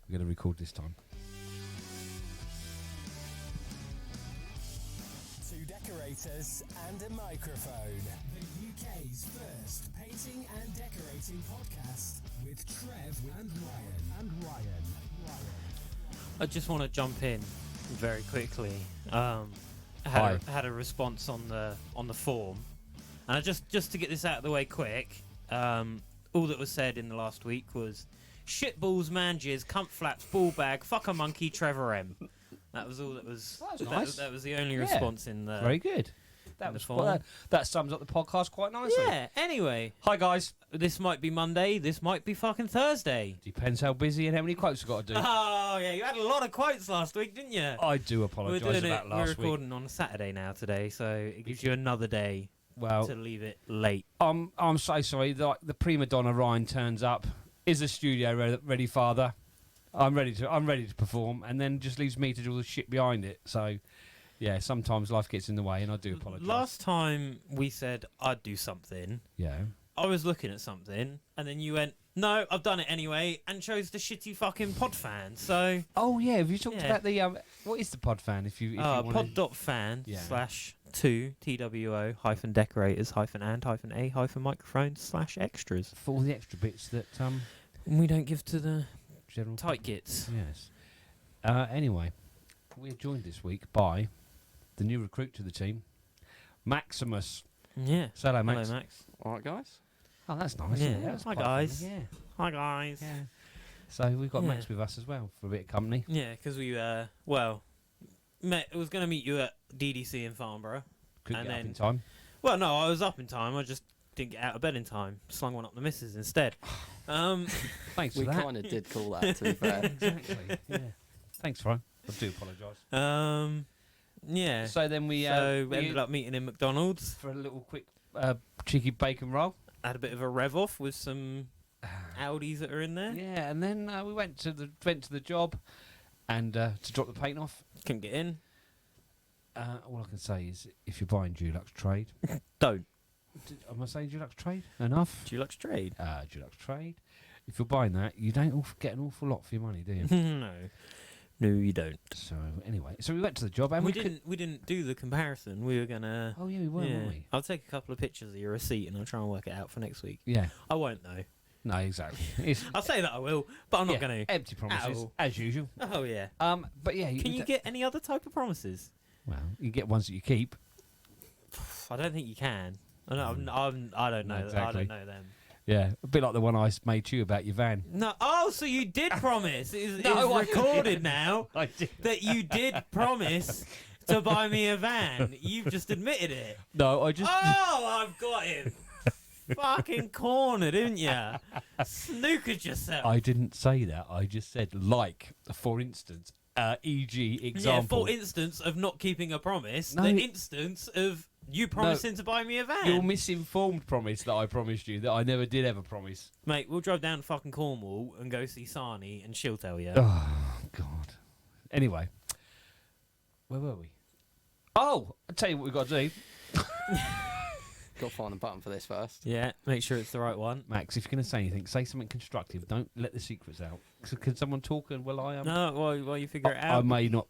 We're going to record this time. Two decorators and a microphone. The UK's first painting and decorating podcast with Trev and Ryan. I just want to jump in very quickly. Had a response on the form, and just to get this out of the way quick. All that was said in the last week was shitballs, manges, cunt flaps, ball bag, fuck a monkey, Trevor M. That was all that was. That was nice. That was the only response in the. Very good. That was form. that sums up the podcast quite nicely. Yeah. Anyway, Hi guys. this might be Monday. This might be fucking Thursday. Depends how busy and how many quotes I've got to do. Oh yeah, you had a lot of quotes last week, didn't you? I do apologise about We're last week. recording on a Saturday now today, so it gives you another day Well, to leave it late. I'm so sorry. The prima donna Ryan turns up. Is the studio ready, father? I'm ready to perform, and then just leaves me to do all the shit behind it. So, yeah, sometimes life gets in the way, and I do apologise. Last time we said I'd do something, Yeah. I was looking at something, and then you went, "No, I've done it anyway," and chose the shitty fucking pod fan. So, Oh yeah. Have you talked Yeah. about the what is the pod fan? If you want pod.fan Yeah. /2 TWO -decorators -and -microphones /extras. for all the extra bits that We don't give to the general tight gits. Yes. Anyway, we're joined this week by the new recruit to the team, Maximus. Yeah. Say hello, Max. Hello, Max. All right, guys. Oh, that's nice. Yeah. isn't it? That's Hi, quite guys. funny, Yeah. Hi, guys. Yeah. So we've got Yeah. Max with us as well for a bit of company. Yeah, because we was going to meet you at DDC in Farnborough. Couldn't And get up then- in time. Well, no, I was up in time. I just didn't get out of bed in time. Slung one up the missus instead. Thanks We for that. kind of did call that, to be fair. Exactly. Yeah. Thanks, Ryan. I do apologise. Yeah. So then we we ended up meeting in McDonald's. for a little quick cheeky bacon roll. Had a bit of a rev off with some Audis that are in there. Yeah, and then we went to the job, and to drop the paint off. Couldn't get in. All I can say is, if you're buying Dulux Trade, Don't. am I saying Dulux Trade? Enough. Dulux Trade. Dulux Trade. If you're buying that, you don't get an awful lot for your money, do you? No. No, you don't. So anyway, we went to the job, and We didn't do the comparison. We were gonna. Oh yeah, we were, weren't we? I'll take a couple of pictures of your receipt and I'll try and work it out for next week. Yeah. I won't though. No, exactly. It's I'll say that I will, but I'm not yeah, going to. empty promises Ow. as usual. Oh yeah. But yeah, Can you get any other type of promises? Well, you get ones that you keep. I don't think you can. I don't know. I don't know. I Exactly. don't know them. Yeah, a bit like the one I made you about your van. No. Oh, so you did promise? It's No, I recorded now I did. that you did promise to buy me a van. You've just admitted it. No, I just. Oh, I've got him. Fucking cornered, didn't you? Snookered yourself. I didn't say that. I just said, like, for instance, e.g. example. Yeah, for instance of not keeping a promise. No, the it- instance of you promising to buy me a van. Your misinformed promise that I promised you that I never did ever promise. Mate, we'll drive down to fucking Cornwall and go see Sani and she'll tell you. Oh, God. Anyway, where were we? Oh, I'll tell you what we've got to do. Got to find a button for this first. Yeah, make sure it's the right one. Max, if you're going to say anything, say something constructive. Don't let the secrets out. Can someone talk and will I... No, while you figure it I out. may not...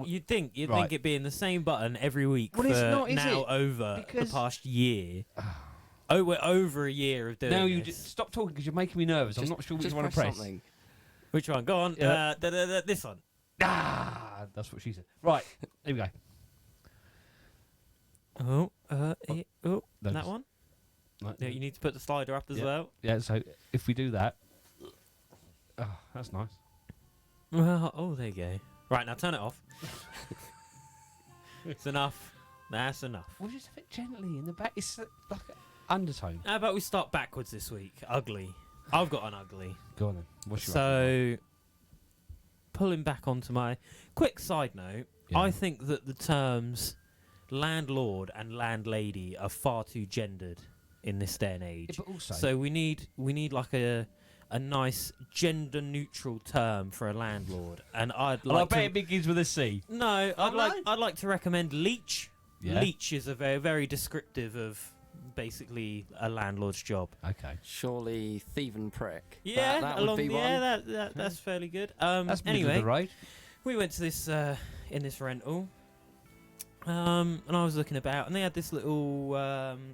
You'd think Right. it being the same button every week Well, for it's not, is now it? over Because- the past year. Oh, we're over a year of doing No, this. you just stop talking because you're making me nervous. I'm not sure which Just one to press press. something. Which one? Go on. Yeah. This one. Ah, that's what she said. Right, here we go. Oh, No, that just- one? Right. Yeah, you need to put the slider up as Yeah. well. Yeah, so if we do that... Oh, that's nice. Well, oh, there you go. Right, now turn it off. It's enough. That's enough. Well, just a bit gently in the back. It's like an undertone. How about we start backwards this week? Ugly. I've got an ugly. Go on then. What's your So, pulling back onto my quick side note, Yeah. I think that the terms landlord and landlady are far too gendered in this day and age. Yeah, but also... So we need like a nice gender neutral term for a landlord, and I'd Well, I like bet to. it begins with a C. No, Oh, no? I'd like to recommend leech. Yeah. Leech is a very very descriptive of basically a landlord's job. Okay. Surely thieving prick. Yeah, that along, would be yeah, one. that's fairly good. That's middle anyway, of the road. we went to this in this rental, and I was looking about, and they had this little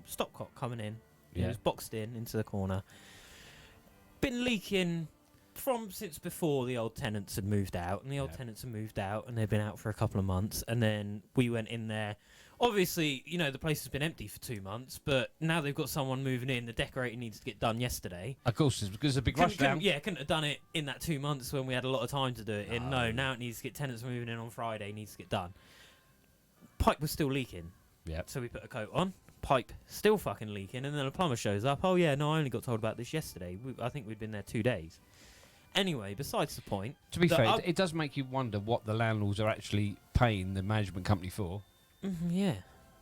stopcock coming in. It Yeah. was boxed in into the corner. Been leaking since before the old tenants had moved out, and the old Yeah. tenants had moved out, and they'd been out for a couple of months, and then we went in there. Obviously, the place has been empty for 2 months, but now they've got someone moving in. The decorating needs to get done yesterday. Of course, it's because of a big rush down. Couldn't have done it in that 2 months when we had a lot of time to do it. No. Now it needs to get tenants moving in on Friday. Needs to get done. Pipe was still leaking. Yeah. So we put a coat on. Pipe still fucking leaking, and then a plumber shows up. Oh yeah, no, I only got told about this yesterday. I think we'd been there 2 days. Anyway, besides the point. To be fair, it does make you wonder what the landlords are actually paying the management company for. Yeah.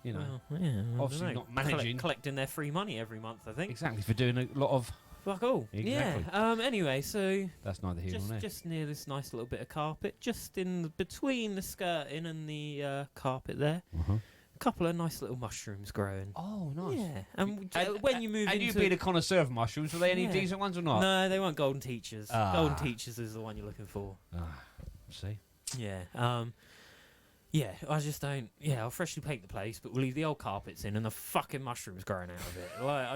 You know, Well, yeah. I obviously don't know. not managing. Collecting their free money every month, I think. Exactly, for doing a lot of. Fuck all. Exactly. Yeah. Anyway, so That's neither here nor there. just near this nice little bit of carpet, just between the skirting and the carpet there, Uh-huh. a couple of nice little mushrooms growing. Oh, nice. Yeah. And when you move and into... you being a connoisseur of mushrooms, were they any Yeah. decent ones or not? No, they weren't golden teachers. Ah. Golden teachers is the one you're looking for. See? Yeah. Yeah, I just don't... Yeah, I'll freshly paint the place, but we'll leave the old carpets in and the fucking mushrooms growing out of it. Like,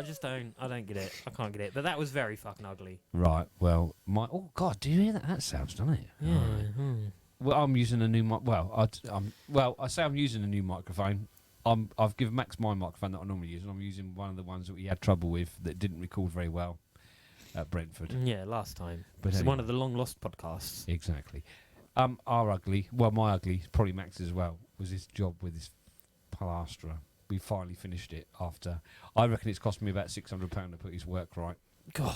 I don't get it. I can't get it. But that was very fucking ugly. Right, well, oh, God, do you hear that? That sounds, doesn't it? Yeah. Right. Well, I'm using a new I say I'm using a new microphone. I've given Max my microphone that I normally use, and I'm using one of the ones that we had trouble with that didn't record very well at Brentford. Yeah, last time. But It's anyway. one of the long-lost podcasts. Exactly. Our ugly, my ugly, probably Max's as well, was this job with this plasterer. We finally finished it after, I reckon it's cost me about £600 to put his work right. God,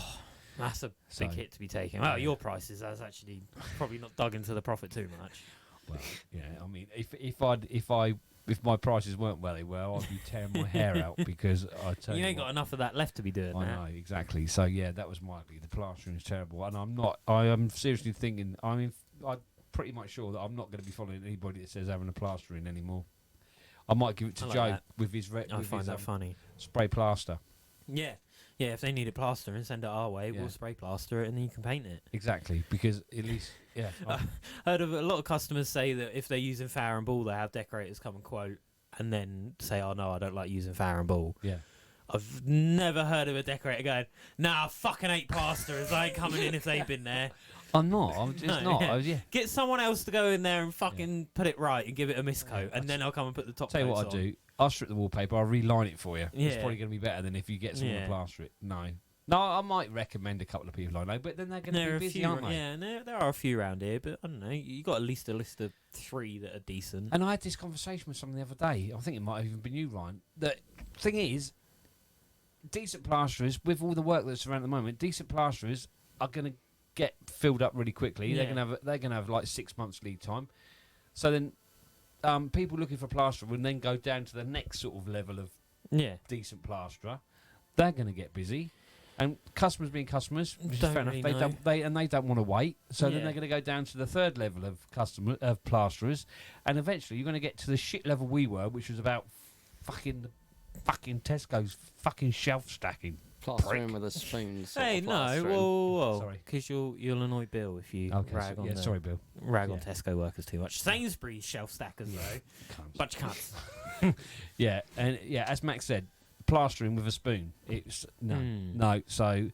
that's a big So, hit to be taken. Well, yeah. your prices, that's actually probably not dug into the profit too much. Well, yeah, I mean, if my prices weren't where they were, I'd be tearing my hair out because I tell You you ain't got enough of that left to be doing I that. know, exactly. So yeah, that was my ugly. The plastering is terrible, and I am seriously thinking. I mean, I'm pretty much sure that I'm not going to be following anybody that says having a plaster in anymore. I might give it to I like Joe that. with his I find that funny. spray plaster. Yeah. Yeah, if they need a plaster and send it our way, Yeah. we'll spray plaster it and then you can paint it. Exactly, because at least yeah. Heard of a lot of customers say that if they're using Fire and Ball, they have decorators come and quote and then say, "Oh no, I don't like using Fire and Ball." Yeah. I've never heard of a decorator going, "Nah, I fucking hate plasterers. I ain't coming in if they've been there." I'm not. I'm just No, not. yeah. Yeah. Get someone else to go in there and fucking put it right and give it a miscoat, and then I'll come and put the top Tell you coats what I on. do. I'll strip the wallpaper. I'll reline it for you. It's Yeah. probably going to be better than if you get someone Yeah. to plaster it. No, I might recommend a couple of people I know, but then they're going to There be are a busy, few, aren't they? yeah, and there are a few around here, but I don't know. You got at least a list of 3 that are decent. And I had this conversation with someone the other day. I think it might have even been you, Ryan. The thing is, decent plasterers, with all the work that's around at the moment, decent plasterers are going to get filled up really quickly. Yeah. They're going to have like 6 months lead time. So then, people looking for plasterer will then go down to the next sort of level of Yeah. decent plasterer. They're going to get busy. And customers being customers, which is Don't fair enough. really know. They don't want to wait. So then Yeah. they're going to go down to the third level of plasterers, and eventually you're going to get to the shit level we were, which was about fucking Tesco's fucking shelf stacking. Plastering with a spoon. sort Hey, of no, plastering. whoa. Sorry. Because you'll annoy Bill if you Okay, rag on sorry, Bill. rag on Yeah. Tesco workers too much. Sainsbury's shelf stackers though, Cunts. bunch of cunts. Yeah, and yeah, as Max said, plastering with a spoon. It's no. So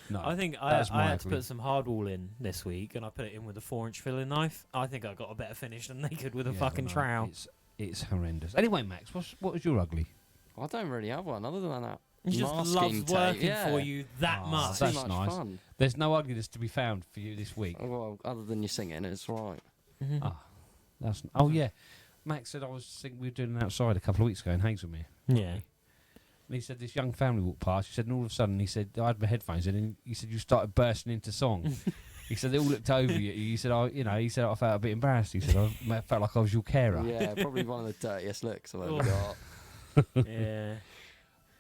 no. I think That's I my had to ugly. put some hardwall in this week, and I put it in with a 4-inch filling knife. I think I got a better finish than they could with a Yeah, fucking no, trowel. It's horrendous. Anyway, Max, what was your ugly? I don't really have one other than that. He just masking loves tape. working Yeah. for you that Oh, much. that's Too much nice. fun. There's no ugliness to be found for you this week. Oh, well, other than you singing, it's right. Mhm. Ah, oh yeah. Max said we were doing it outside a couple of weeks ago in Hazelmere. Yeah. And he said this young family walked past. He said, and all of a sudden, he said, I had my headphones in, and he said, you started bursting into song. He said, they all looked over you. He said, I felt a bit embarrassed. He said, I felt like I was your carer. Yeah, probably one of the dirtiest looks I've ever Oh. got. Yeah.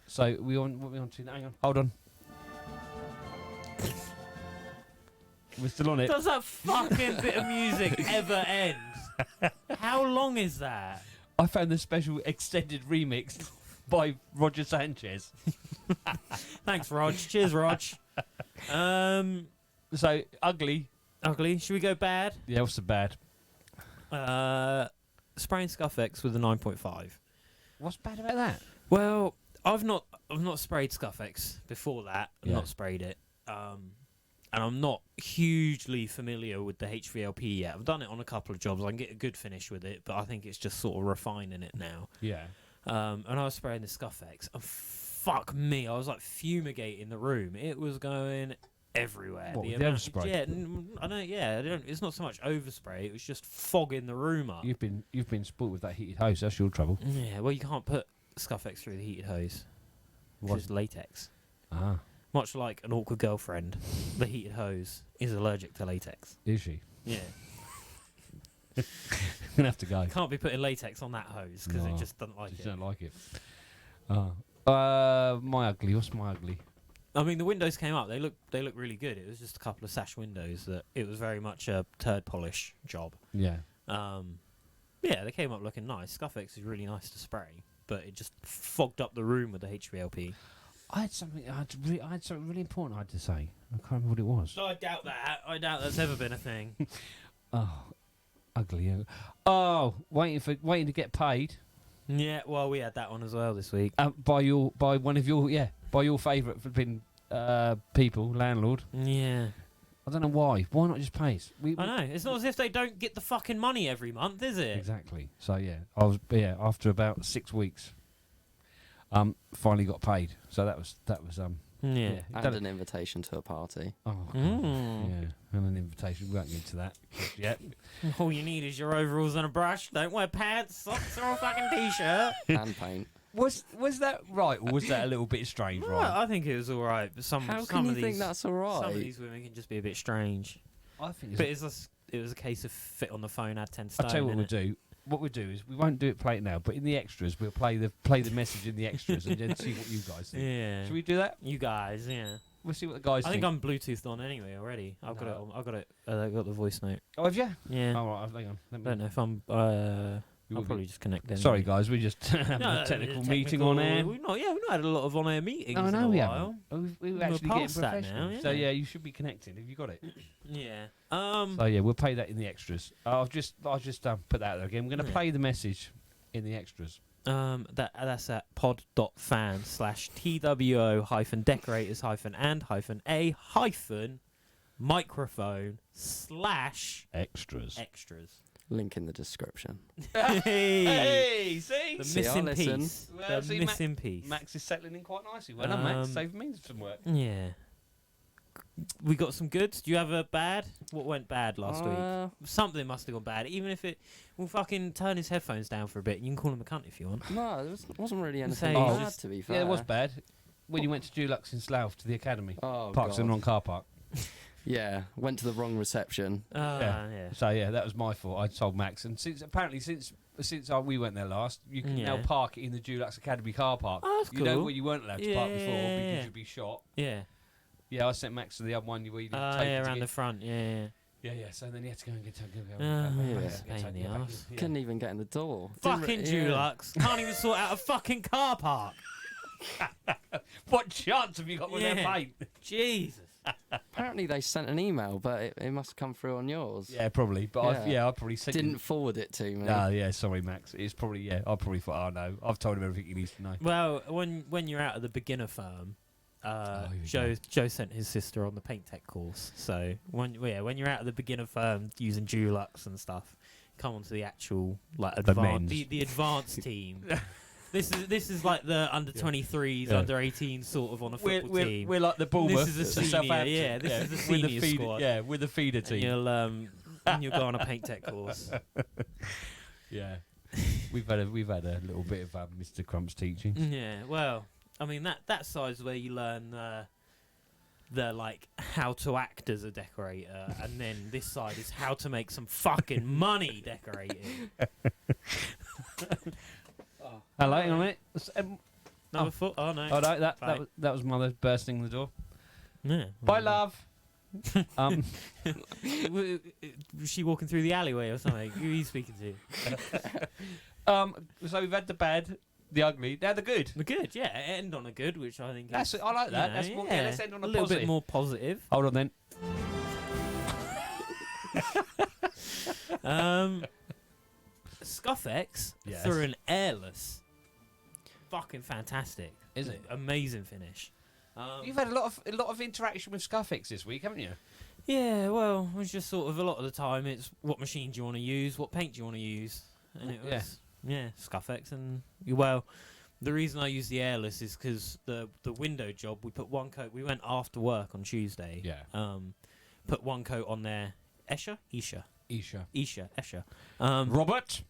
So what are we on to now? Hang on, hold on. We're still on it. Does that fucking bit of music ever end? How long is that? I found the special extended remix by Roger Sanchez. Thanks, Rog. Cheers, Rog. So ugly. Ugly. Should we go bad? Yeah, what's the bad? Spraying Scuffex with a 9.5. What's bad about that? Well, I've not sprayed Scuffex before that. I've Yeah. not sprayed it. And I'm not hugely familiar with the HVLP yet. I've done it on a couple of jobs. I can get a good finish with it, but I think it's just sort of refining it now. Yeah. And I was spraying the Scuffex, and fuck me, I was like fumigating the room. It was going everywhere. What, The with the amount- overspray? Yeah, I know. Yeah, it's not so much overspray. It was just fogging the room up. You've been spoiled with that heated hose. That's your trouble. Yeah, well, you can't put Scuffex through the heated hose. What? It's latex. Ah, Much like an awkward girlfriend, the heated hose is allergic to latex. is she? Yeah. Gonna have to go. Can't be putting latex on that hose because No, it just doesn't like Just it. don't like it. My ugly. What's my ugly? I mean, the windows came up. They look really good. It was just a couple of sash windows that it was very much a turd polish job. Yeah. Yeah, they came up looking nice. Scuffex is really nice to spray, but it just fogged up the room with the HVLP. I had something really important I had to say. I can't remember what it was. I doubt that. I doubt that's ever been a thing. Oh, ugly. Oh, waiting to get paid. Yeah, well, we had that one as well this week. By one of your favourite flipping people, landlord. Yeah. I don't know why. Why not just pay us? I know. It's not as if they don't get the fucking money every month, is it? Exactly. So after about 6 weeks, finally got paid. So that was Yeah. And an invitation to a party. Oh, Mm. yeah, and an invitation. We won't get into that yet. All you need is your overalls and a brush. Don't wear pants, socks, or a fucking t-shirt. And paint. Was that right, or was that a little bit strange, Well, right? I think it was all right. But How some can you of these, think that's alright? some of these women can just be a bit strange. I think. But it was a case of fit on the phone, add 10 stone. I'll tell you what we'll innit? do. What we'll do is we won't do it play it now, but in the extras we'll play the message in the extras and then see what you guys think. Yeah. Should we do that? You guys, yeah. We'll see what the guys I think. think I'm Bluetoothed on anyway already. I've got it. No. I've got it. I got the voice note. Oh, have you? Yeah. Oh, right, hang on. I don't know if I'm. I'll will be- probably just connect them. Sorry, guys, we just having a technical meeting on air. We've not had a lot of on-air meetings. No, I in know a we while. haven't. We're We're actually getting past that professional. now, So yeah. yeah, you should be connected. Have you got it? Yeah. So yeah, we'll play that in the extras. I'll just put that out there again. We're going to Yeah. play the message in the extras. That's at pod.fan/TWO-decorators-and-microphone/extras. Extras. Link in the description. Hey! See? The See, I missing listen. piece. Well, The see, missing piece. Max is settling in quite nicely. Well done, Max. Um, Saving me some work. Yeah. We got some goods. Do you have a bad? What went bad last week? Something must have gone bad. Even if it... We'll fucking turn his headphones down for a bit. You can call him a cunt if you want. No, it wasn't really anything Say- bad, just- to be fair. Yeah, it was bad. When you went to Dulux in Slough to the academy. Oh, Parks in the God. wrong car park. Yeah, went to the wrong reception. Yeah. So yeah, that was my fault. I told Max, and since we went there last, you can now Yeah. park it in the Dulux Academy car park. Oh, that's You know cool. where you weren't allowed to park before Yeah. because you'd be shot. Yeah. Yeah, I sent Max to the other one where you didn't Oh, take yeah, it to around get- the front. Yeah. Yeah. So then he had to go and get Yeah, that's a pain in the arse. Couldn't even get in the door. Fucking Dulux. Can't even sort out a fucking car park. What chance have you got with their Yeah. paint? Jesus. Apparently they sent an email, but it must come through on yours. Yeah, probably. But Yeah. I probably sent. Didn't forward it to me. No, yeah, sorry, Max. It's probably I probably thought, oh no, I've told him everything he needs to know. Well, when you're out of the beginner firm, here we Joe sent his sister on the paint tech course. So when you're out of the beginner firm using Dulux and stuff, come onto the actual like advanced men's. the advanced team. This is like the under 23s, Yeah. under 18s sort of on a football We're, team. we're like the Bournemouth. This is a to senior, Southampton. yeah, this is the we're senior feeder, squad. Yeah, we're the feeder and team. you'll go on a paint tech course. Yeah, we've had a little bit of Mr. Crump's teaching. Yeah, well, I mean that side's where you learn the like how to act as a decorator, and then this side is how to make some fucking money decorating. Hello, hang on a minute. Number four. Oh no. Oh no, that Bye. was Mother bursting the door. Yeah. Bye, love. Was she walking through the alleyway or something? Who are you speaking to? So we've had the bad. the ugly, now the good. The good, yeah. End on a good, which I think That's is, I like that. you know, That's more. yeah, Yeah, let's end on a little positive. bit more positive. Hold on then. Scuffex Yes. through an airless. Fucking fantastic. Is it? Amazing finish. You've had a lot of interaction with Scuffix this week, haven't you? Yeah, well, it was just sort of a lot of the time it's what machine do you want to use, what paint do you want to use. And it was, Scuffex. And, well, the reason I use the airless is because the window job, we put one coat, we went after work on Tuesday. Yeah. Put one coat on there. Escher. Robert.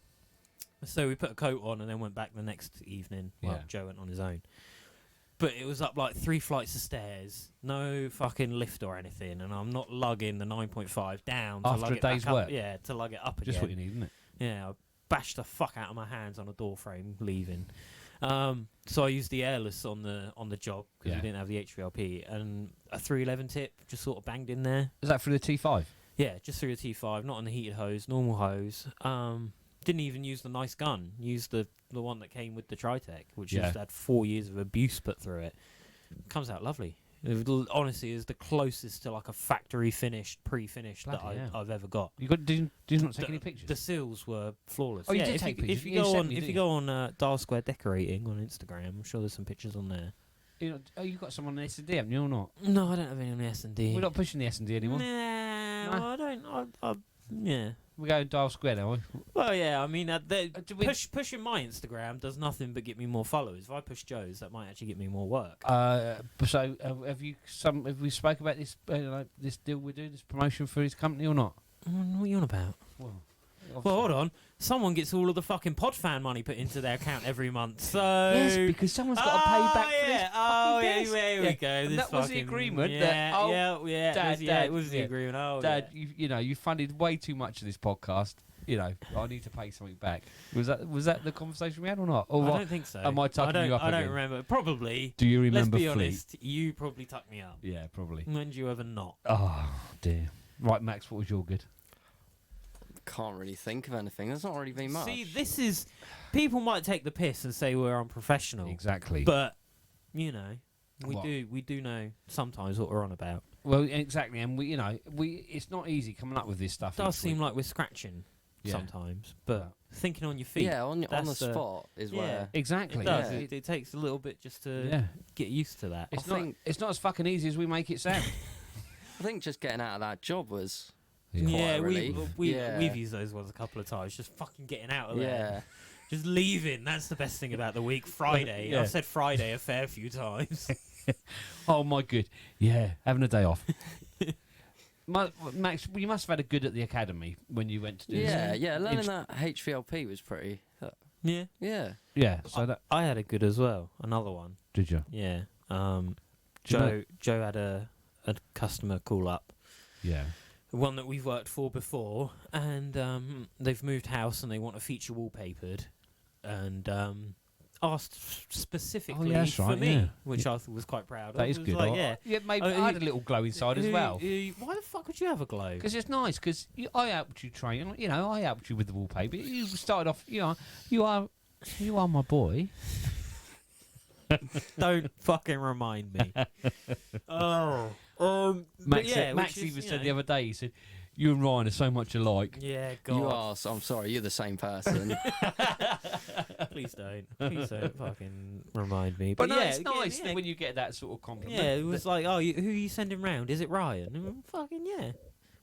So we put a coat on and then went back the next evening. Well, Yeah. Joe went on his own. But it was up like 3 flights of stairs, no fucking lift or anything, and I'm not lugging the 9.5 down to After lug a it back day's up. work? Yeah, to lug it up again. Just what you need, isn't it? Yeah, I bashed the fuck out of my hands on a door frame leaving. So I used the airless on the job because Yeah. we didn't have the HVLP, and a 311 tip just sort of banged in there. Is that through the T5? Yeah, just through the T5, not on the heated hose, normal hose. Didn't even use the nice gun. Used the one that came with the Tritec, which just had 4 years of abuse put through it. Comes out lovely. It honestly is the closest to like a factory finished, pre-finished that Bloody hell. I've ever got. You got? Did you not take any pictures? The seals were flawless. Oh, you yeah, did if take you, pictures. If you You go sent on, me, if didn't you go on Dial Square Decorating on Instagram, I'm sure there's some pictures on there. You got someone on S&D, haven't you, or not? No, I don't have any on the S&D. We're not pushing the S&D anymore. Nah, I don't. Yeah. We go and Dial Square now. Well, yeah. I mean, do we- pushing my Instagram does nothing but get me more followers. If I push Joe's, that might actually get me more work. So have we spoke about this this deal we're doing, this promotion for his company or not? What are you on about? Well, Well, hold on. Someone gets all of the fucking Podfan money put into their account every month. So yes, because someone's got to pay back for this fucking guest. there we go. And This that was the fucking- agreement Yeah, that- oh, Dad, Dad, it was the yeah. agreement. Oh, Dad, yeah. you funded way too much of this podcast. I need to pay something back. Was that the conversation we had or not? Or I what? don't think so. Am I tucking you up I don't again? remember. Probably. Do you remember Let's be Fleet? honest. You probably tucked me up. Yeah, probably. When did you ever not? Oh dear. Right, Max, what was your good? Can't really think of anything. There's not really been much. See, this is... People might take the piss and say we're unprofessional. Exactly. But, we What? do know sometimes what we're on about. Well, exactly, and it's not easy coming up with this stuff. It does each seem week. like we're scratching Yeah. sometimes, but thinking on your feet. yeah, on the that's the- spot is where. Exactly. It does. Yeah. It takes a little bit just to Yeah. get used to that. It's not as fucking easy as we make it sound. I think just getting out of that job was. Yeah, Quite a relief. we've used those ones a couple of times. Just fucking getting out of there. Yeah. Just leaving. That's the best thing about the week. Friday. Yeah. I've said Friday a fair few times. Oh my good. Yeah, having a day off. Max, you must have had a good at the academy when you went to do Yeah, this. yeah. Learning that HVLP was pretty. Yeah. Yeah. Yeah. So that I had a good as well. Another one. did you? Yeah. Do you know- Joe had a customer call up. Yeah. One that we've worked for before, and they've moved house and they want a feature wallpapered, and asked specifically that's for right, me, yeah. which I was quite proud of. That is It was good. like, yeah. Yeah, maybe Oh, I had a little glow inside as well. Why the fuck would you have a glow? Because it's nice. Because I helped you train. I helped you with the wallpaper. You started off. You are my boy. Don't fucking remind me. but Max, yeah, Max which is, even you said know- the other day. He said, "You and Ryan are so much alike." Yeah, You God. are. I'm sorry. You're the same person. Please don't. Please don't fucking remind me. But no, yeah, it's nice yeah, when you get that sort of compliment. yeah, it was like, oh, who are you sending round? Is it Ryan? And I'm, fucking yeah.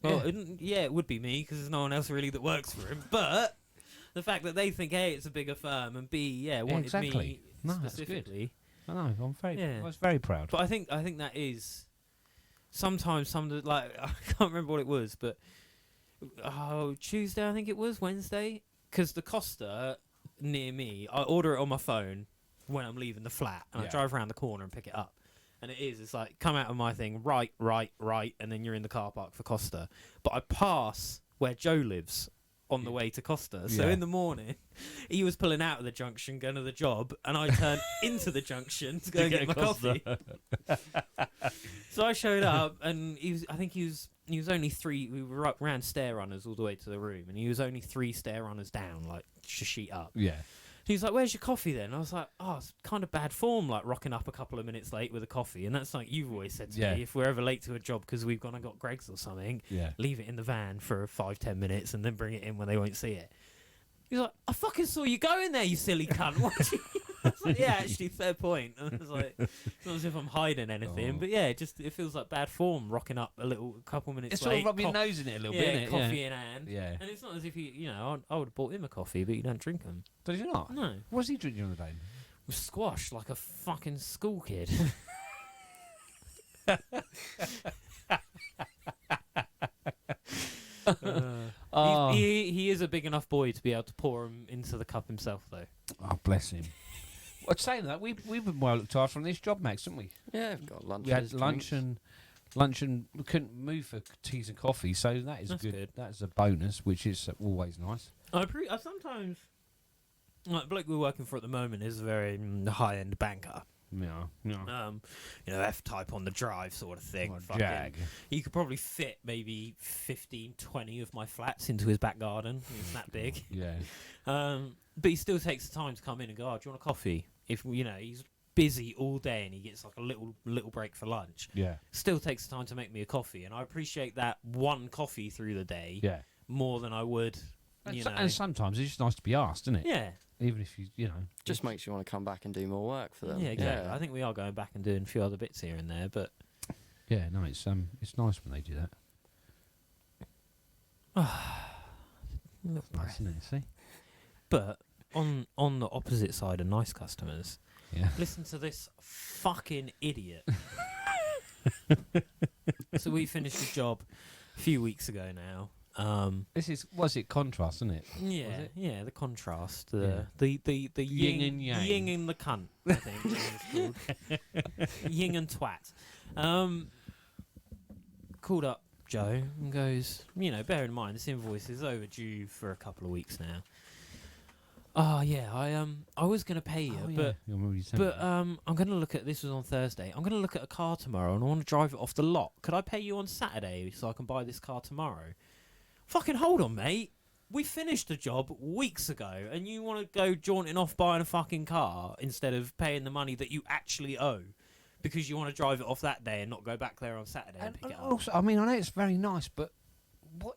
Well, it would be me because there's no one else really that works for him. But the fact that they think, A, it's a bigger firm, and B, wanted exactly. me No, that's good. specifically. I know. Yeah. I was very proud. But I think that is sometimes some of the, like, I can't remember what it was, but Tuesday I think it was, Wednesday, because the Costa near me, I order it on my phone when I'm leaving the flat, and I drive around the corner and pick it up. And it's like, come out of my thing, right, and then you're in the car park for Costa. But I pass where Joe lives on the way to Costa. So in the morning, he was pulling out of the junction, going to the job, and I turned into the junction to go and get my coffee. So I showed up, and I think he was only 3, we were up around stair runners all the way to the room, and he was only 3 stair runners down, like, sheet up. Yeah. He's like, "Where's your coffee then?" I was like, "Oh, it's kind of bad form, like rocking up a couple of minutes late with a coffee." And that's like you've always said to me, if we're ever late to a job because we've gone and got Greg's or something, leave it in the van for 5-10 minutes and then bring it in when they won't see it. He's like, "I fucking saw you go in there, you silly cunt." I was like, "Yeah, actually, fair point." I was like, it's not as if I'm hiding anything, but yeah, it feels like bad form rocking up a couple minutes It's late. sort of rub your nose in it a little bit, innit? Coffee in hand. Yeah. And it's not as if I would have bought him a coffee, but you don't drink them. Does he not? No. What's he drinking on the day? With squash like a fucking school kid. He is a big enough boy to be able to pour him into the cup himself, though. Oh, bless him. Well, saying that, we've been well looked after on this job, Max, haven't we? Yeah, we've got lunch. We had lunch and we couldn't move for teas and coffee, so that's good. That's a bonus, which is always nice. I sometimes, like the bloke we're working for at the moment is a very high-end banker. Yeah. F-type on the drive sort of thing. Jag. He could probably fit maybe 15, 20 of my flats into his back garden. It's that big. Yeah. But he still takes the time to come in and go, "Oh, do you want a coffee?" If he's busy all day and he gets like a little break for lunch. Yeah. Still takes the time to make me a coffee, and I appreciate that one coffee through the day. Yeah. More than I would. And sometimes it's just nice to be asked, isn't it? Yeah. Even if you just makes you want to come back and do more work for them. Yeah, exactly. I think we are going back and doing a few other bits here and there, but yeah, no, it's nice when they do that. Nice, isn't it? See. But on the opposite side of nice customers, listen to this fucking idiot. So we finished the job a few weeks ago now. Was it contrast, isn't it? Yeah, was it? Yeah, the contrast, the yin and yang, yin and the cunt, I think it's called. Yin and twat. Called up Joe and goes, bear in mind this invoice is overdue for a couple of weeks now. Oh yeah, I was gonna pay you, but I'm gonna look at this was on Thursday. I'm gonna look at a car tomorrow and I want to drive it off the lot. Could I pay you on Saturday so I can buy this car tomorrow? Fucking hold on, mate. We finished the job weeks ago, and you want to go jaunting off buying a fucking car instead of paying the money that you actually owe because you want to drive it off that day and not go back there on Saturday and pick it up. Also, I mean, I know it's very nice, but what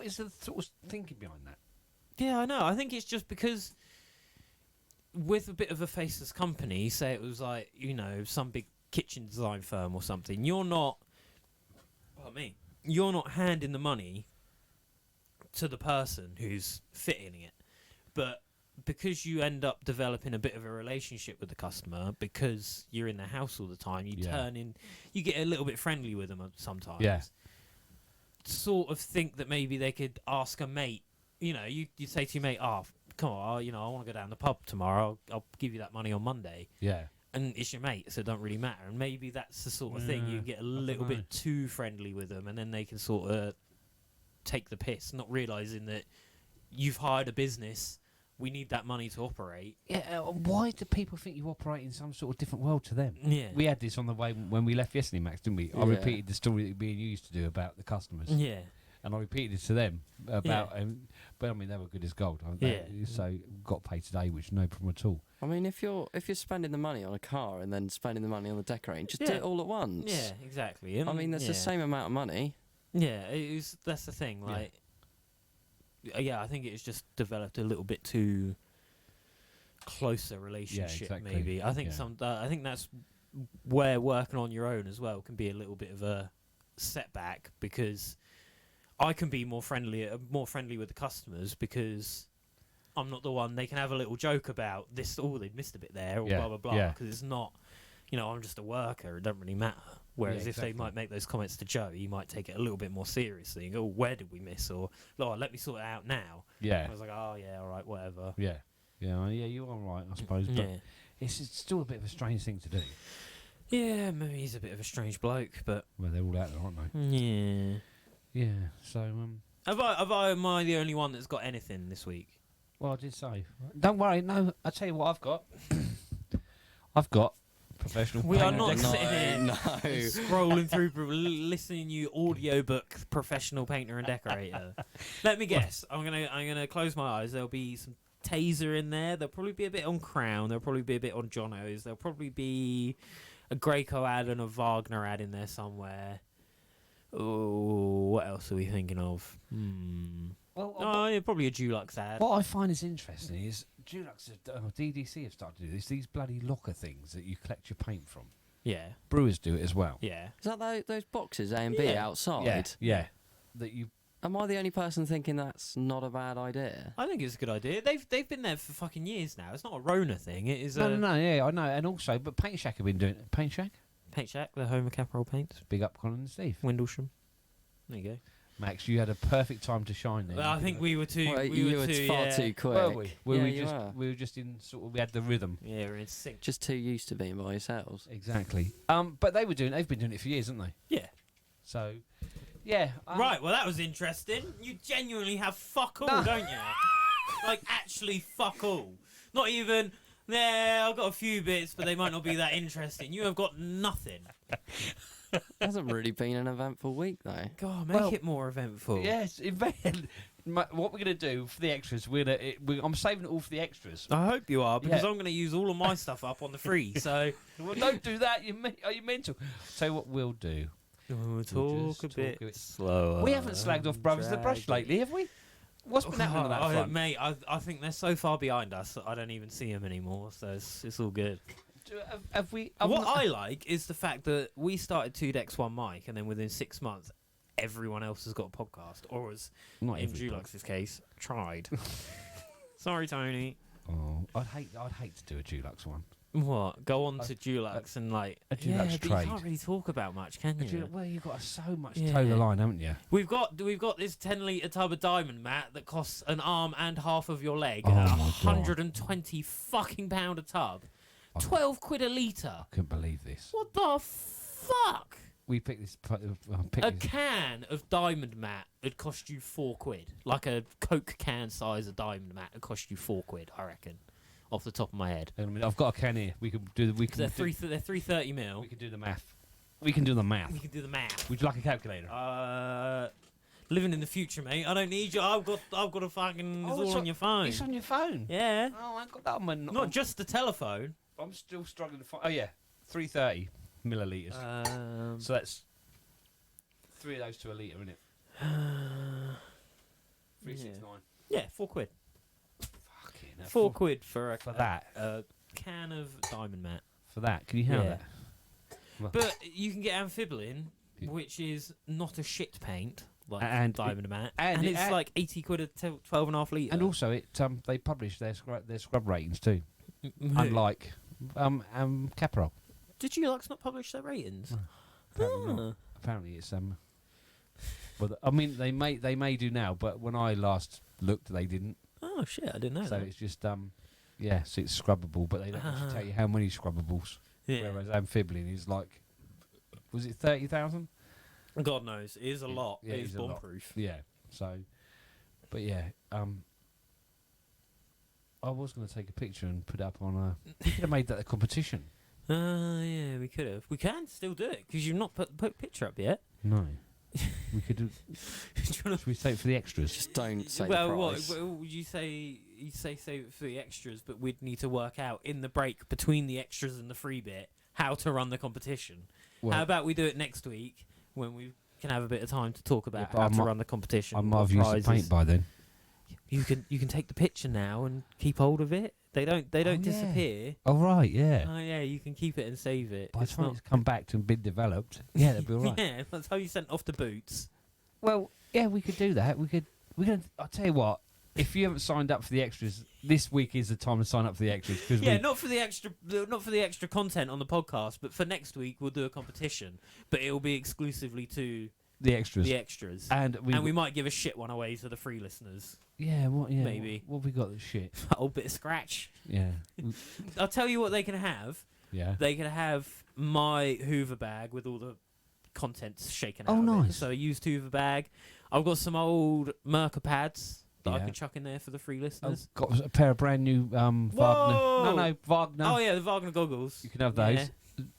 is the sort of thinking behind that? Yeah, I know. I think it's just because with a bit of a faceless company, say it was like, some big kitchen design firm or something, you're not handing the money to the person who's fitting it, but because you end up developing a bit of a relationship with the customer because you're in their house all the time, you get a little bit friendly with them sometimes. Yeah. Sort of think that maybe they could ask a mate. You say to your mate, "Oh, come on, I want to go down the pub tomorrow. I'll give you that money on Monday." Yeah. And it's your mate, so it don't really matter. And maybe that's the sort of thing you get a little bit too friendly with them, and then they can sort of take the piss, not realising that you've hired a business. We need that money to operate. Yeah, why do people think you operate in some sort of different world to them? Yeah. We had this on the way when we left yesterday, Max, didn't we? Yeah. I repeated the story that me and you used to do about the customers. Yeah. And I repeated it to them about, but I mean, they were good as gold. So got paid today, which no problem at all. I mean, if you're spending the money on a car and then spending the money on the decorating, just do it all at once. Yeah, exactly. And I mean, there's the same amount of money. Yeah, that's the thing. Like, I think it's just developed a little bit too closer relationship. exactly. Maybe I think I think that's where working on your own as well can be a little bit of a setback, because I can be more friendly with the customers because I'm not the one they can have a little joke about this. Oh, they've missed a bit there, or blah blah blah. Because it's not, I'm just a worker. It doesn't really matter. Whereas if they might make those comments to Joe, he might take it a little bit more seriously and go, "Where did we miss?" Or, "Lord, let me sort it out now." Yeah. And I was like, "Oh yeah, all right, whatever." Yeah. You are right, I suppose. But it's still a bit of a strange thing to do. Yeah, maybe he's a bit of a strange bloke, but well, they're all out there, aren't they? Yeah. Yeah. So am I the only one that's got anything this week? Well, I did say. Don't worry. No, I'll tell you what I've got. I've got professional. We are painter not decorator. sitting here scrolling through, listening to you audiobook professional painter and decorator. Let me guess. I'm gonna close my eyes. There'll be some Taser in there. There'll probably be a bit on Crown. There'll probably be a bit on Jono's. There'll probably be a Graco ad and a Wagner ad in there somewhere. Oh, what else are we thinking of? Oh, yeah, probably a Dulux ad. What I find is interesting is Dulux, DDC have started to do this. These bloody locker things that you collect your paint from. Yeah, Brewers do it as well. yeah. Is that those boxes A and B Yeah. outside? Yeah. That you. Am I the only person thinking that's not a bad idea? I think it's a good idea. They've been there for fucking years now. It's not a Rona thing. It is No, a no, yeah, I know. And also, but Paint Shack have been doing it. Paint Shack? Paint Shack, the home of Caparol Paints, Big up Colin and Steve. Windlesham. There you go. Max, you had a perfect time to shine there. Well, I think we were too. Well, we you were were too, far yeah. too quick. Were we? Yeah, we you just were. we were just in sort of, we had the rhythm. Yeah, we're in sync. Just too used to being by yourselves. Exactly. But they've been doing it for years, haven't they? Yeah. So, yeah. Right. Well, that was interesting. You genuinely have fuck all, No. don't you? Like actually fuck all. Not even. Yeah, I've got a few bits, but they might not be that interesting. You have got nothing. It hasn't really been an eventful week, though. God, make Well, it more eventful. Yes, in fact, what we're going to do for the extras, I'm saving it all for the extras. I hope you are, because Yeah. I'm going to use all of my stuff up on the free. So Well, don't do that. Are you mental? Tell you what we'll do. we'll just talk a talk bit a bit- slower. We haven't slagged off Brothers the Brush lately, have we? What's been happening on that front? Mate, I think they're so far behind us that I don't even see them anymore. So it's all good. Have we? What I like is the fact that we started 2 decks, 1 mic, and then within 6 months, everyone else has got a podcast, or as Not in everybody. Dulux's case, tried. Sorry, Tony. Oh, I'd hate to do a Dulux one. What? Go on to Dulux and like a Dulux yeah, but you trade. can't really talk about much, can you? Well, you've got so much Yeah. toe the line, haven't you? We've got this 10-litre tub of diamond mat that costs an arm and half of your leg. Oh at my God. £120 fucking pound a tub. 12 quid a litre. Couldn't believe this. What the fuck? We picked this. A can of diamond mat would cost you 4 quid. Like a Coke can size of diamond mat would cost you 4 quid, I reckon. Off the top of my head. I mean, I've got a can here. We can do. We can. They're do, 330 mil. we can do the math. We can do the math. We can do the math. Would you like a calculator? Living in the future, mate. I don't need you. I've got a fucking. It's it's all on your phone. It's on your phone. Yeah. Oh, I got that on my. Not just the telephone. I'm still struggling to find. Oh yeah, 330 milliliters. So that's 3 of those to a litre, isn't it? 369. Yeah, 4 quid. Fucking hell, 4 quid for that. a can of diamond mat. For that, can you have Yeah. that? Well, But you can get amphibolin, Yeah. which is not a shit paint like And diamond mat, and and it- it's and- like 80 quid a 12.5 litre. and also, they publish their scrub ratings too, Who? unlike Caparol. Did Dulux not publish their ratings? Apparently, not. Apparently it's Well, I mean, they may do now, but when I last looked, they didn't. Oh shit, I didn't know So that. it's just yeah, so it's scrubbable, but they don't actually tell you how many scrubbables. Yeah. Whereas amphibolin is like, was it 30,000? God knows, it is a lot. Yeah, it it is is a lot. bomb-proof. Yeah. So, but yeah, I was going to take a picture and put it up on a. We could have made that a competition. Yeah, we could have. We can still do it because you've not put the picture up yet. No, we could do. Do you wanna- Should we say it for the extras? Just don't say well, the what price. would you say? You say save it for the extras, but we'd need to work out in the break between the extras and the free bit how to run the competition. Well, How about we do it next week when we can have a bit of time to talk about but how I to might- run the competition? I might what have used the prizes. paint by then. You can take the picture now and keep hold of it. They don't yeah. disappear. Oh right, yeah. Oh yeah, you can keep it and save it. By the It's time not. it's come back and been developed, yeah, that'd be all right. Yeah, that's how you sent off the boots. Well, yeah, we could do that. We could. I'll tell you what. If you haven't signed up for the extras, this week is the time to sign up for the extras because Yeah, not for the extra content on the podcast, but for next week we'll do a competition, but it'll be exclusively to the extras. the extras, And we might give a shit one away to the free listeners. yeah, what? Yeah, Maybe. What we got? The shit. That old bit of scratch. Yeah, I'll tell you what they can have. yeah. They can have my Hoover bag with all the contents shaken out. Oh, of it. nice. So a used Hoover bag. I've got some old Merca pads that I Yeah. can chuck in there for the free I've listeners. got a pair of brand new Wagner. Whoa! No, Wagner. Oh yeah, the Wagner goggles. You can have those.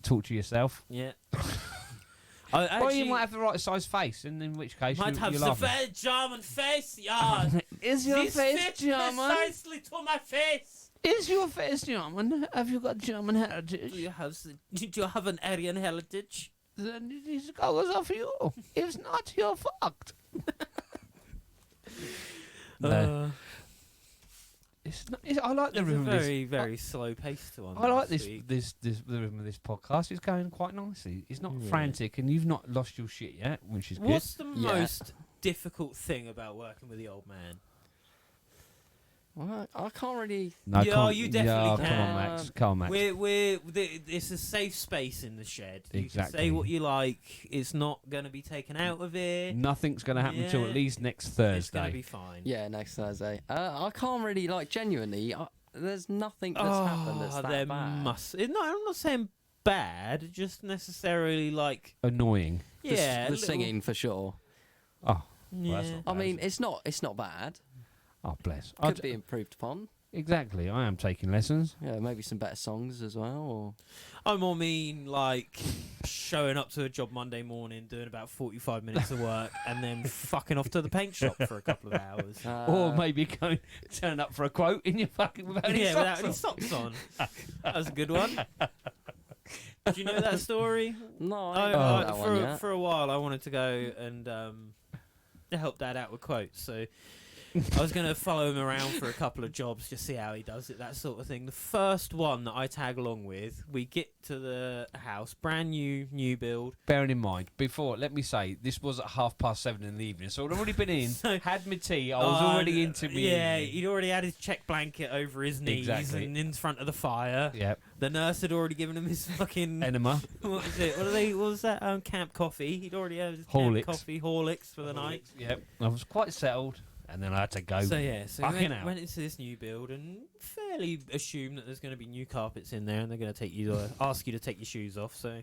Talk to yourself. Yeah. Or you might have the right size face, and in which case might have you're the laughing. very German face, yeah. Is your face German? precisely to my face. Is your face German? Have you got German Do heritage? you have an Aryan heritage? Then it goes off you. If not, you're fucked. No. I like the It's a rhythm of this. very, very slow-paced one. I like this this, week. the rhythm of this podcast. It's going quite nicely. It's not Yeah. frantic, and you've not lost your shit yet, which is good. What's the Yeah. most difficult thing about working with the old man? Well, I can't really. No, Yeah, can't- you definitely yeah, can. Come on, Max. Come on, Max. It's a safe space in the shed. You can Exactly. say what you like. It's not going to be taken out of it. Nothing's going to happen until Yeah. at least next It's going to Thursday. be fine. Yeah, next Thursday. I can't really genuinely. There's nothing that's happened that's there that bad. must. No, I'm not saying bad. Just necessarily Annoying. The yeah, the little- singing for sure. Oh, Yeah. well, that's not I bad, mean, is it? it's not bad. Oh, bless. Could be improved upon. Exactly. I am taking lessons. Yeah, maybe some better songs as well. Or I more mean showing up to a job Monday morning, doing about 45 minutes of work, and then fucking off to the paint shop for a couple of hours. Or maybe turn up for a quote in your fucking without any Yeah, socks without any on. socks on. That was a good one. Do you know that story? no, I haven't heard that one yet. For a while, I wanted to go and help Dad out with quotes. So I was going to follow him around for a couple of jobs, just see how he does it, that sort of thing. The first one that I tag along with, we get to the house, brand new build. Bearing in mind, let me say, this was at 7:30 in the evening, so I'd already been in, So- had my tea, I was already into me. Yeah, he'd already had his check blanket over his knees Exactly. and in front of the fire. Yep. The nurse had already given him his fucking... Enema. What was it? What was that? Camp coffee. He'd already had his Horlicks. camp coffee, Horlicks for the night. Yep. I was quite settled, and then I had to go. So yeah, so fucking we out. went into this new build and fairly assumed that there's going to be new carpets in there and they're going to take you ask you to take your shoes off. So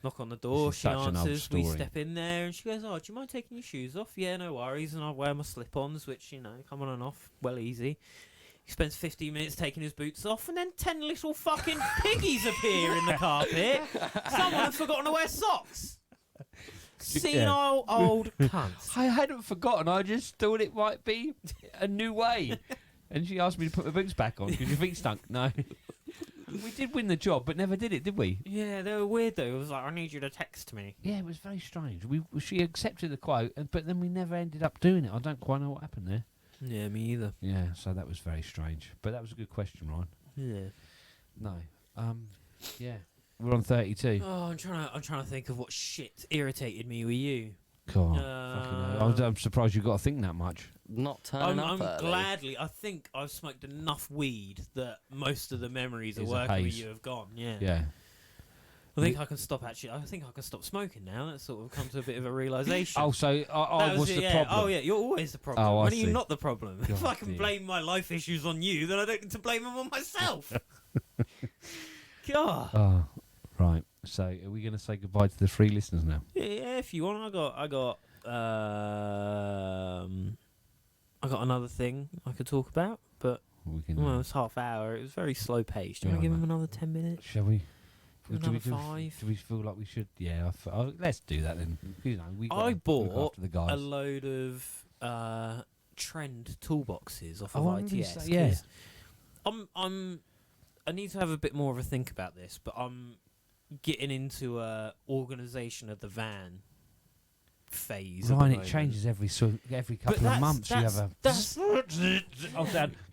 knock on the door, This is she such an old answers, we story. step in there and she goes, "Oh, do you mind taking your shoes off?" "Yeah, no worries." And I wear my slip-ons, which come on and off, well easy. He spends 15 minutes taking his boots off, and then 10 little fucking piggies appear in the carpet. Someone had forgotten to wear socks. Senile old cunt. I hadn't forgotten. I just thought it might be a new way. And she asked me to put my boots back on because your feet stunk. No. We did win the job, but never did it, did we? Yeah, they were weird though. It was like, "I need you to text me." Yeah, it was very strange. She accepted the quote, but then we never ended up doing it. I don't quite know what happened there. Yeah, me either. Yeah, so that was very strange. But that was a good question, Ryan. Yeah. No. Yeah. We're on 32. Oh, I'm trying to think of what shit irritated me with you. God, fucking hell. I'm surprised you got to think that much. Not turning I'm up early. gladly. I think I've smoked enough weed that most of the memories of Is a working with haze. you have gone. Yeah. Yeah. I think I can stop. Actually, I think I can stop smoking now. That's sort of come to a bit of a realization. Oh, so I That was it, the yeah. problem. Oh yeah, you're always the problem. Oh, I when are you see. not the problem? If God I can dear. blame my life issues on you, then I don't get to blame them on myself. God. Oh, right. So are we going to say goodbye to the 3 listeners now? Yeah, if you want, I got another thing I could talk about, but We can. it's half hour. It was very slow paced. Do you Yeah, want to give I him know. another 10 minutes? Shall we? Another 5? Do we feel like we should? Yeah. Let's do that then. We I gotta look bought after the guys. a load of trend toolboxes off Oh, of I remember you ITS. say- yeah. 'cause I need to have a bit more of a think about this, but I'm getting into a organisation of the van phase. at the Ryan, it moment. changes every couple of that's- months. You have a. that's- Oh,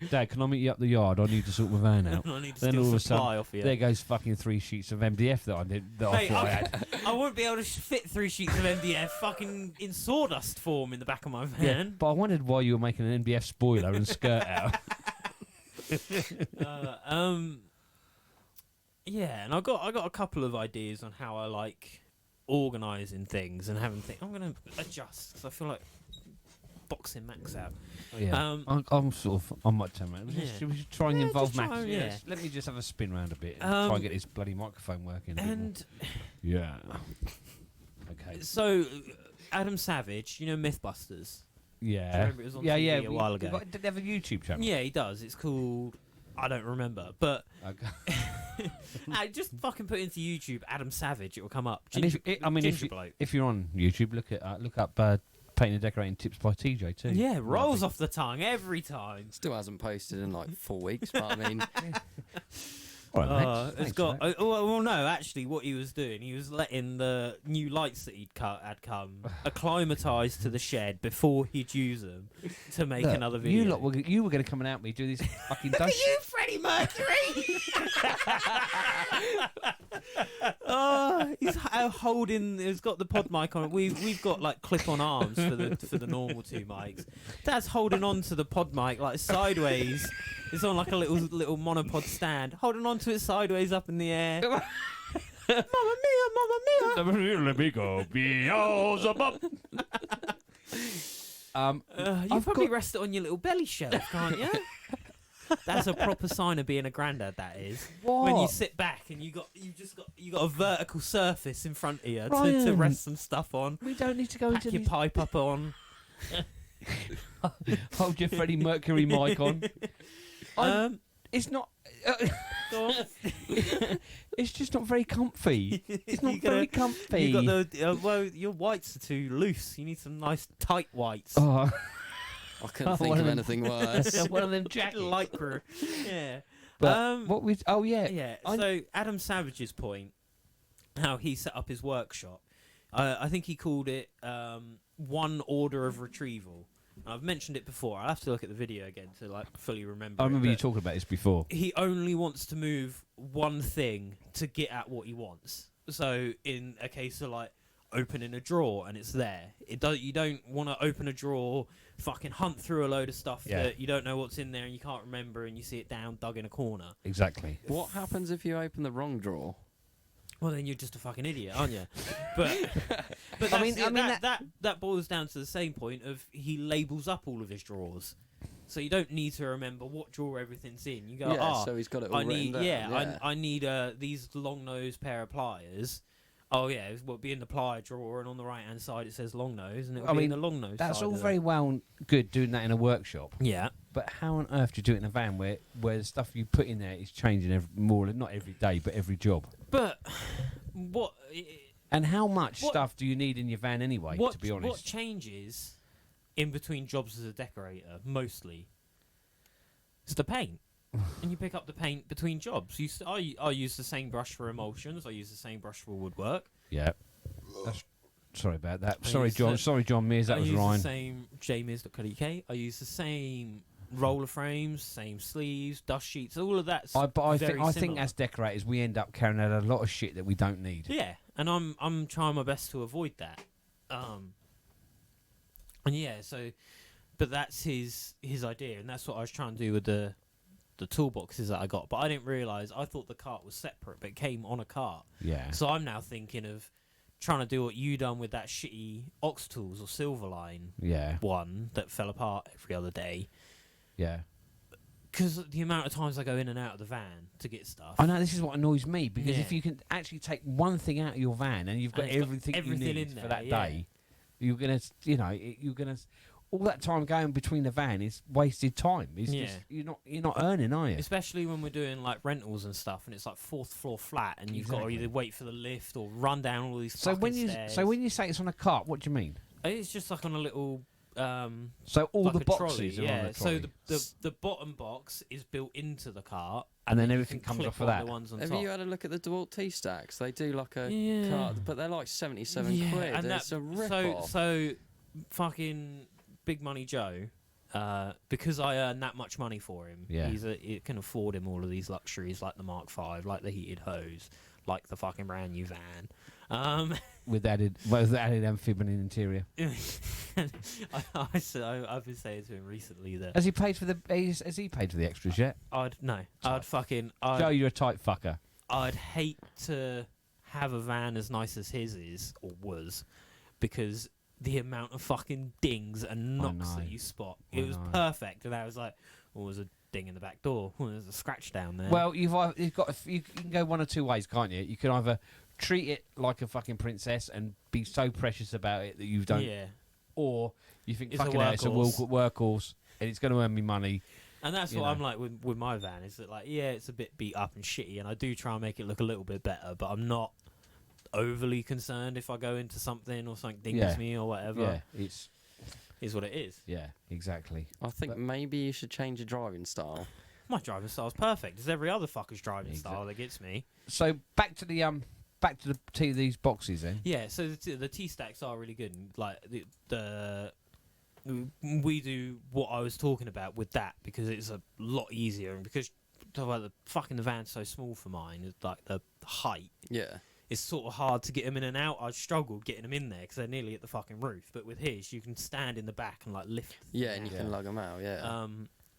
Dad, can I meet you up the yard? I need to sort my van out. I need to Then steal all of a supply sudden, off you. there goes fucking 3 sheets of MDF that I did. That I Mate, thought I had. I wouldn't be able to fit 3 sheets of MDF fucking in sawdust form in the back of my Yeah, van. but I wondered why you were making an MDF spoiler and skirt out. Yeah, and I got a couple of ideas on how I like organising things and having things. I'm gonna adjust because I feel like boxing Max out. Yeah, I'm sort of. I might turn around. We Yeah. should try and Yeah, involve just try Max. and- Yes. yeah. Let me just have a spin round a bit and try and get this bloody microphone working. a bit more. And Yeah. Okay. so, Adam Savage, Yeah. Mythbusters. Do you remember it was on yeah, TV yeah. a while ago? Did they have a YouTube channel? Yeah, he does. It's called. I don't remember, but Okay. just fucking put into YouTube Adam Savage. It will come up. And if, Ginger I mean, bloke. if you're on YouTube, look up painting and decorating tips by TJ too. Yeah, rolls off the tongue every time. Still hasn't posted in like 4 weeks, but I mean, All right, It's thanks got. for that. Well, no, actually, what he was doing, he was letting the new lights that had come acclimatise to the shed before he'd use them to make Look, another video. You were going to come and out me do this fucking dust. you, Freddie Mercury! Oh, he's holding. He's got the pod mic on. We've got like clip-on arms for the normal two mics. Dad's holding on to the pod mic like sideways. It's on like a little monopod stand, holding on to it sideways up in the air. Mamma mia, mamma mia! Let me go, Beelzebub. You probably rest it on your little belly shelf, can't you? That's a proper sign of being a granddad. That is when you sit back and you got a vertical surface in front of you to Ryan, rest some stuff on. We don't need to go Pack into your these. pipe up on. Hold your Freddie Mercury mic on. It's not. Go on. It's just not very comfy. It's not very comfy. You got the your whites are too loose. You need some nice tight whites. Oh, I couldn't Oh, think one of of them- anything worse. one of them jackets. Lycra. Yeah. But what we? Oh yeah. Yeah. I- So Adam Savage's point, how he set up his workshop, I think he called it one order of retrieval. And I've mentioned it before. I'll have to look at the video again to like fully remember. I remember it, you but talking about this before. he only wants to move one thing to get at what he wants. So in a case of like opening a drawer and it's there, you don't want to open a drawer, fucking hunt through a load of stuff that you don't know what's in there and you can't remember and you see it down dug in a corner. Exactly. What happens if you open the wrong drawer? Well, then you're just a fucking idiot, aren't you? But I mean, that boils down to the same point of he labels up all of his drawers, so you don't need to remember what drawer everything's in. You go, So he's got it all I written need, down. I need these long nose pair of pliers. Oh yeah, it will be in the plier drawer, and on the right hand side it says long nose, and it'll be in the long nose. That's side all of very well good doing that in a workshop. Yeah. But how on earth do you do it in a van where the stuff you put in there is changing not every day, but every job? But what? And how much stuff do you need in your van anyway, to be honest? What changes in between jobs as a decorator, mostly, is the paint. And you pick up the paint between jobs. I use the same brush for emulsions. I use the same brush for woodwork. Yeah. Sorry about that. I Sorry, use John. the- Sorry, John Mears. That I was use Ryan. the same jmears.co.uk. I use the same roller frames, same sleeves, dust sheets, all of that. I think similar. as decorators we end up carrying out a lot of shit that we don't need. Yeah, and I'm trying my best to avoid that. And yeah, so, but that's his idea, and that's what I was trying to do with the toolboxes that I got. But I didn't realise. I thought the cart was separate, but it came on a cart. Yeah. So I'm now thinking of trying to do what you done with that shitty Ox Tools or Silverline Yeah. one that fell apart every other day. Yeah. Because the amount of times I go in and out of the van to get stuff. I know this is what annoys me because Yeah. if you can actually take one thing out of your van and you've got And it's got everything everything you need in for there, that yeah. day, you're gonna, all that time going between the van is wasted time. It's Yeah. just, you're not earning, are you? Especially when we're doing like rentals and stuff, and it's like fourth floor flat, and you've got to Exactly. either wait for the lift or run down all these So fucking stairs. when you say it's on a cart, what do you mean? It's just like on a little. So all like the a boxes trolley, are yeah. on the trolley, So the bottom box is built into the cart, and then you everything can comes clip off of on that. The ones on Have top. you had a look at the DeWalt T-Stacks? They do like a Yeah. cart, but they're like 77 Yeah, quid. and It's a rip-off. so fucking Big Money Joe, because I earn that much money for him, Yeah. it can afford him all of these luxuries like the Mark V, like the heated hose, like the fucking brand new van. with added amphibian interior. I've been saying to him recently that Has he paid for the extras yet? I'd Joe, you're a tight fucker. I'd hate to have a van as nice as his is or was, because the amount of fucking dings and knocks know. that you spot. I It was know. perfect, and I was like, "Oh, there's a ding in the back door. Oh, there's a scratch down there." Well, you can go one or two ways, can't you? You can either treat it like a fucking princess and be so precious about it that you don't, yeah, or you think It's a fucking hell, it's a workhorse. workhorse and it's going to earn me money. and that's you what know. I'm like with my van. Is that like, yeah, it's a bit beat up and shitty, and I do try and make it look a little bit better, but I'm not overly concerned if I go into something or something dings Yeah. me or whatever. Yeah, it's is what it is. Yeah, exactly. I think But- maybe you should change your driving style. My driving style's perfect. It's every other fucker's driving style that gets me. So back to these boxes then. Yeah, so the T-stacks are really good. And, like we do what I was talking about with that because it's a lot easier, and because the van's so small for mine, it's like the height. Yeah. It's sort of hard to get them in and out. I struggled getting them in there because they're nearly at the fucking roof. But with his, you can stand in the back and like lift. Yeah, and you Yeah. can lug them out. Yeah.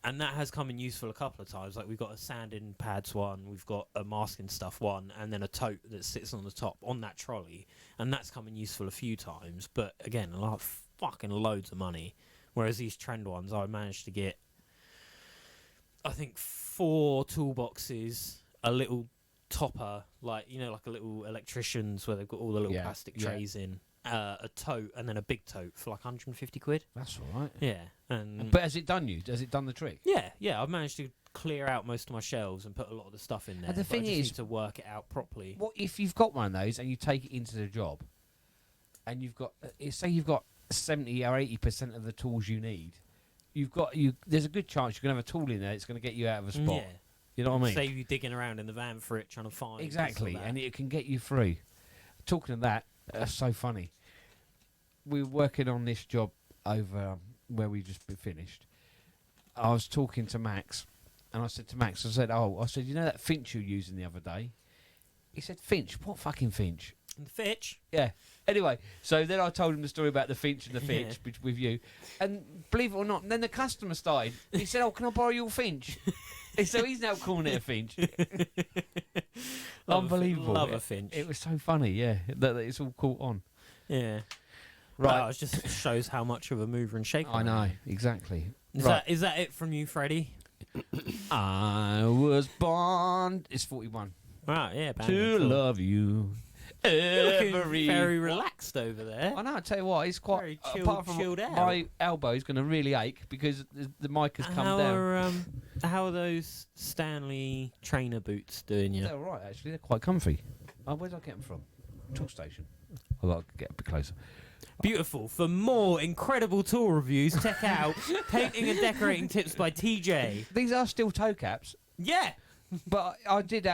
And that has come in useful a couple of times. Like we've got a sanding pads one, we've got a masking stuff one, and then a tote that sits on the top on that trolley, and that's come in useful a few times. But again, a lot of fucking loads of money. Whereas these trend ones, I managed to get, I think, 4 toolboxes, a little topper, like like a little electrician's where they've got all the little plastic trays in, a tote, and then a big tote for like 150 quid. That's all right. Yeah, and But has it done the trick? yeah, I've managed to clear out most of my shelves and put a lot of the stuff in there. And the but thing I just is, need to work it out properly. What if you've got one of those and you take it into the job, and you've got say you've got 70 or 80% of the tools you need, there's a good chance you can have a tool in there that's going to get you out of a spot. Yeah, You know what I mean? save you digging around in the van for it, trying to find Exactly, this or that. and it can get you through. Talking of that, that's so funny. We were working on this job over where we just finished. I was talking to Max, and I said to Max, I said, you know that Finch you were using the other day? He said, Finch? What fucking Finch? And the Fitch. Yeah. Anyway, so then I told him the story about the Finch and the Fitch with you. And believe it or not, then the customer started. He said, can I borrow your Finch? So he's now calling it a Finch. Unbelievable. Love a Finch. It was so funny, yeah, that it's all caught on. Yeah. Right. Well, it just shows how much of a mover and shaker I know, exactly. Is that it from you, Freddie? I was born. It's 41. Right, yeah. To love you. Looking Every very relaxed over there. I know. I tell you what, it's quite. Very Apart from chilled out. my elbow's going to really ache because the mic has come down. How are those Stanley trainer boots doing you? They're all right, actually. They're quite comfy. Where did I get them from? Tool station. I've got to get a bit closer. Beautiful. For more incredible tool reviews, check out Painting and Decorating Tips by TJ. These are still toe caps, Yeah. but I've give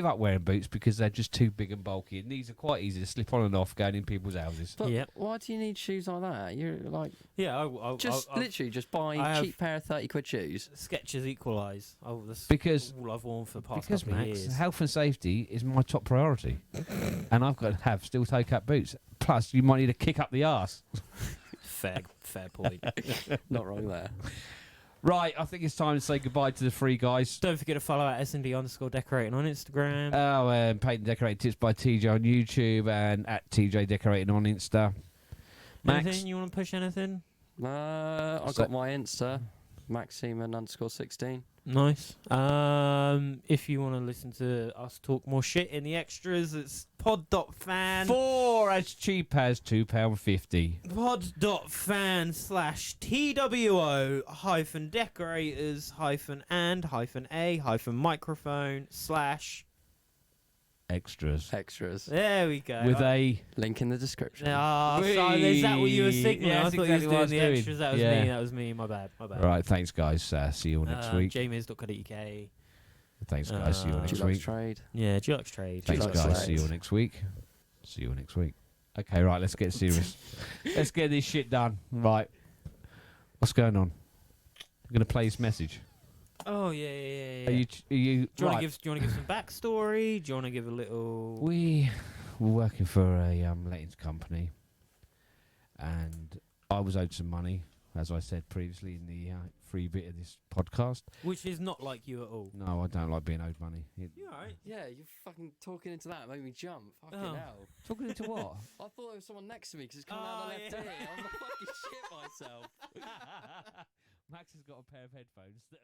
up wearing boots because they're just too big and bulky. And these are quite easy to slip on and off going in people's houses. But Yep. why do you need shoes like that? You're like Yeah, literally just buy I a have- cheap pair of 30 quid shoes. Skechers Equalise. Oh, that's Because- all I've worn for the past Because, couple of Max, years. health and safety is my top priority. And I've got to have steel toe cap boots. Plus, you might need a kick up the arse. Fair point. Not wrong there. Right, I think it's time to say goodbye to the three guys. Don't forget to follow at S&D_decorating on Instagram. Paint and Decorating Tips by TJ on YouTube and at TJ Decorating on Insta. Max? Anything you want to push? Anything? I've So- got my Insta, Maximan_16. Nice. If you want to listen to us talk more shit in the extras, it's pod.fan. For as cheap as £2.50. pod.fan/TWO-decorators-and-a-microphone/ Extras. Extras. There we go. With a... Link in the description. Ah, so is that what you were signaling? Yeah, I that's thought exactly you what I was was doing the doing. extras. That was Yeah. me. That was me. My bad. Right, thanks, guys. See you all next week. jmays.co.uk. Thanks, guys. See you all next Dulux week. Trade. Yeah, Dulux Trade. Thanks, Dulux guys. Trade. See you all next week. See you all next week. Okay, right, let's get serious. Let's get this shit done. Right. What's going on? I'm going to play this message. Oh yeah. Are you... Do you want right. to give some backstory? Do you want to give a little? We were working for a lettings company, and I was owed some money, as I said previously in the free bit of this podcast. Which is not like you at all. No, I don't like being owed money. You alright? Yeah, you're fucking talking into that. Made me jump. Fucking Oh. hell. Talking into what? I thought there was someone next to me because it's coming out of the left Oh, ear. yeah. I'm gonna fucking shit myself. Max has got a pair of headphones that